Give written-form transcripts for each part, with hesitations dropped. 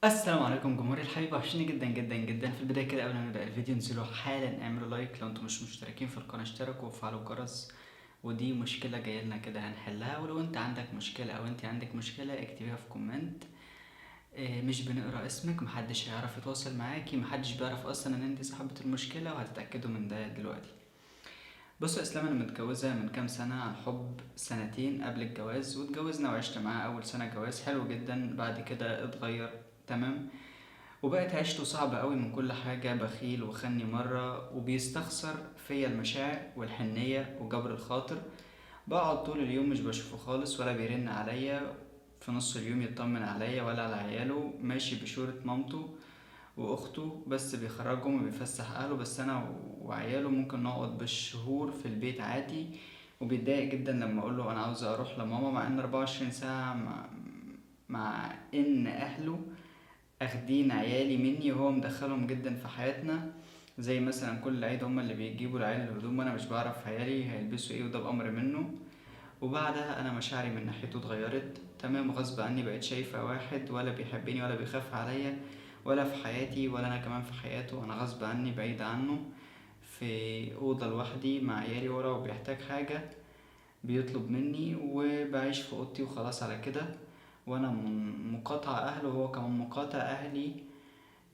السلام عليكم جمهوري الحبيب، وحشني جدا جدا جدا. في البدايه كده قبل ما نبدا الفيديو انزلوا حالا اعملوا لايك، لو انتم مش مشتركين في القناه اشتركوا وفعلوا الجرس. ودي مشكله جايه لنا كده هنحلها، ولو انت عندك مشكله او انت عندك مشكله اكتبيها في كومنت. مش بنقرا اسمك، محدش هيعرف يتواصل معاكي، محدش بيعرف اصلا ان انت صاحبه المشكله، وهتتاكدوا من ده دلوقتي. بصوا يا اسلام، انا متجوزه من كام سنه عن حب، سنتين قبل الجواز، واتجوزنا وعشت معاها اول سنه جواز حلو جدا. بعد كده اتغير تمام، وبقت عيشته صعبة قوي من كل حاجة، بخيل وخني مرة، وبيستخسر فيا المشاعر والحنية وجبر الخاطر. بقعد طول اليوم مش بشوفه خالص، ولا بيرن عليا في نص اليوم يطمن عليا ولا على عياله، ماشي بشورة مامته واخته بس، بيخرجهم وبيفسح اهله، بس انا وعياله ممكن نقعد بالشهور في البيت عادي. وبيتضايق جدا لما اقول له انا عاوز اروح لماما، مع ان 24 ساعة مع ان اهله اخدين عيالي مني، وهو مدخلهم جدا في حياتنا. زي مثلا كل عيد هما اللي بيجيبوا العيال الهدوم، وانا مش بعرف عيالي هيلبسوا ايه، وده بأمر منه. وبعدها انا مشاعري من ناحيته اتغيرت تمام، غصب عني بقيت شايفة واحد ولا بيحبني ولا بيخاف عليا ولا في حياتي، ولا انا كمان في حياته. انا غصب عني بعيد عنه، في أوضة لوحدي مع عيالي ورا، وبيحتاج حاجة بيطلب مني، وبعيش في أوضتي وخلاص على كده. وانا مقاطع اهله وهو كمان مقاطع اهلي.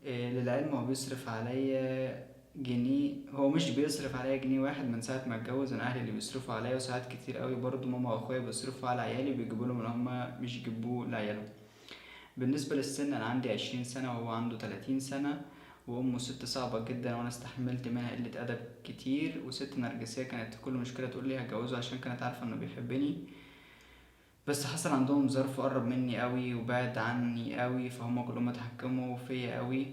للعلم هو بيصرف عليا جنيه، هو مش بيصرف عليا جنيه واحد من ساعة ما اتجوز. انا اهلي اللي بيصرفوا عليا، وساعات كتير قوي برضو ماما واخويا بيصرفوا على عيالي، بيجيبوا لهم اللي هما مش يجيبوه لعيالهم. بالنسبة للسن، انا عندي 20 سنة وهو عنده 30 سنة، وامه ست صعبة جدا، وانا استحملت منها قلة ادب كتير. وست نرجسية كانت كل مشكلة تقول لي هتجوزه عشان كانت عارفة انه بيحبني، بس حصل عندهم ظرف قرب مني قوي وبعد عني قوي، فهم كلهم اتحكموا فيا قوي.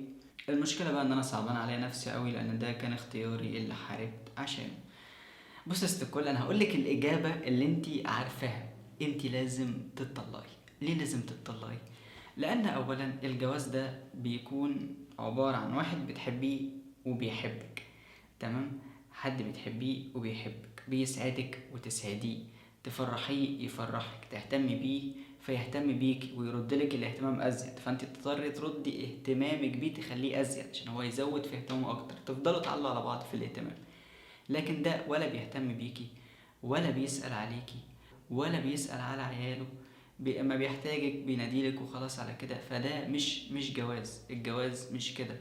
المشكله بقى ان انا صعبان عليا نفسي قوي، لان ده كان اختياري اللي حاربت عشان. بص يا ست الكل، انا هقولك الاجابه اللي انتي عارفاها. انتي لازم تتطلقي. ليه لازم تتطلقي؟ لان اولا الجواز ده بيكون عباره عن واحد بتحبيه وبيحبك تمام. حد بتحبيه وبيحبك، بيسعدك وتسعديه، تفرحيه يفرحك، تهتمي بيه فيهتم بيك ويردلك الاهتمام ازيد، فانت تضطري تردي اهتمامك بيه تخليه ازيد عشان هو يزود في اهتمامه اكتر، تفضلوا تعلوا على بعض في الاهتمام. لكن ده ولا بيهتم بيكي، ولا بيسأل عليكي، ولا بيسأل على عياله، اما بيحتاجك بيناديلك وخلاص على كده. فده مش جواز. الجواز مش كده،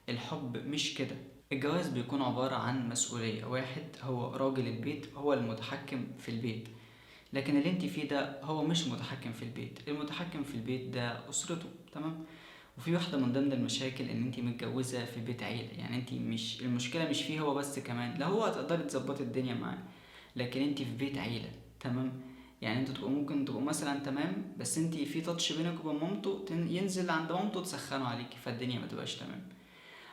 الحب مش كده. الجواز بيكون عبارة عن مسؤولية، واحد هو راجل البيت هو المتحكم في البيت، لكن اللي انت فيه ده هو مش متحكم في البيت. المتحكم في البيت ده أسرته تمام. وفي واحدة من ضمن المشاكل ان انت متجوزة في بيت عيلة، يعني انت مش المشكلة مش فيه هو بس، كمان لا هو هتقدري تظبطي الدنيا معاه، لكن انت في بيت عيلة تمام. يعني انتوا تبقوا ممكن تبقوا مثلا تمام، بس انت في تاتش بينك وبين مامته، ينزل عند مامته تسخنوا عليكي، فالدنيا ما تبقاش تمام.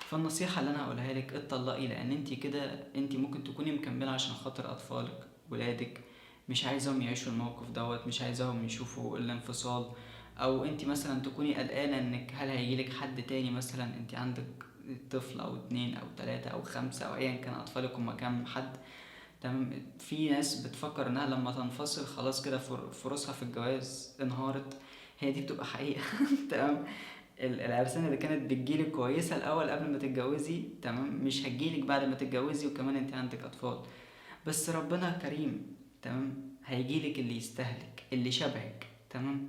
فالنصيحة اللي انا هقولها لك اتطلقي، لان انت كده انت ممكن تكوني مكملة عشان خاطر اطفالك ولادك، مش عايزاهم يعيشوا الموقف دوت، مش عايزاهم يشوفوا الانفصال. او انت مثلا تكوني قلقانة انك هل هيجيلك حد تاني، مثلا انت عندك طفل او اتنين او تلاتة او خمسة او ايا كان اطفالك هما كام حد تمام. في ناس بتفكر انها لما تنفصل خلاص كده فرصها في الجواز انهارت. هي دي بتبقى حقيقة تمام. العرسانة اللي كانت بتجيلك كويسة الأول قبل ما تتجوزي تمام، مش هتجيلك بعد ما تتجوزي وكمان انت عندك أطفال. بس ربنا كريم تمام، هيجيلك اللي يستهلك اللي شبهك تمام.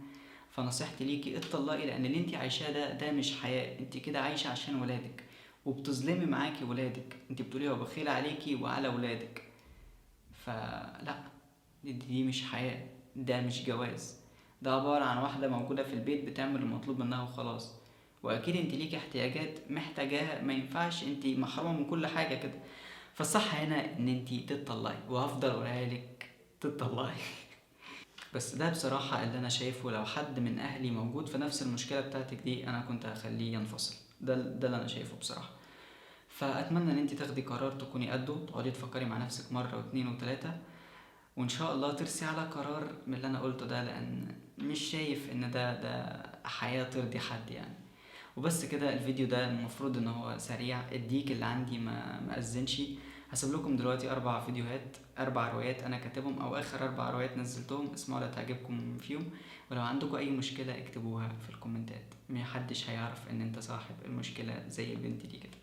فنصيحتي ليكي اتطلقي، لأن اللي انت عايشاه ده مش حياة. انت كده عايشة عشان ولادك، وبتظلمي معاكي ولادك. انت بتقولي هو بخيل عليكي وعلى ولادك، فلا، دي مش حياة، ده مش جواز. ده عبارة عن واحدة موجودة في البيت بتعمل المطلوب منها وخلاص. واكيد انت ليكي احتياجات محتاجاها، ما ينفعش انت محرومة من كل حاجة كده. فالصح هنا ان انت تتطلقي، وهفضل اقولها لك تتطلقي بس ده بصراحة اللي انا شايفه. لو حد من اهلي موجود في نفس المشكلة بتاعتك دي، انا كنت هخليه ينفصل. ده اللي انا شايفه بصراحة. فاتمنى ان انت تاخدي قرار تكوني قده، تقعدي تفكري مع نفسك مرة واتنين وتلاتة، وان شاء الله ترسي على قرار من اللي انا قلته ده، لان مش شايف ان ده حياة ترضي حد يعني. وبس كده، الفيديو ده المفروض ان هو سريع، الديك اللي عندي ما اذنش، هسيب لكم دلوقتي 4 فيديوهات، 4 روايات انا كاتبهم، او اخر 4 روايات نزلتهم، اسمعوا لا تعجبكم فيهم. ولو عندكم اي مشكلة اكتبوها في الكومنتات، محدش هيعرف ان انت صاحب المشكلة زي البنت دي كده.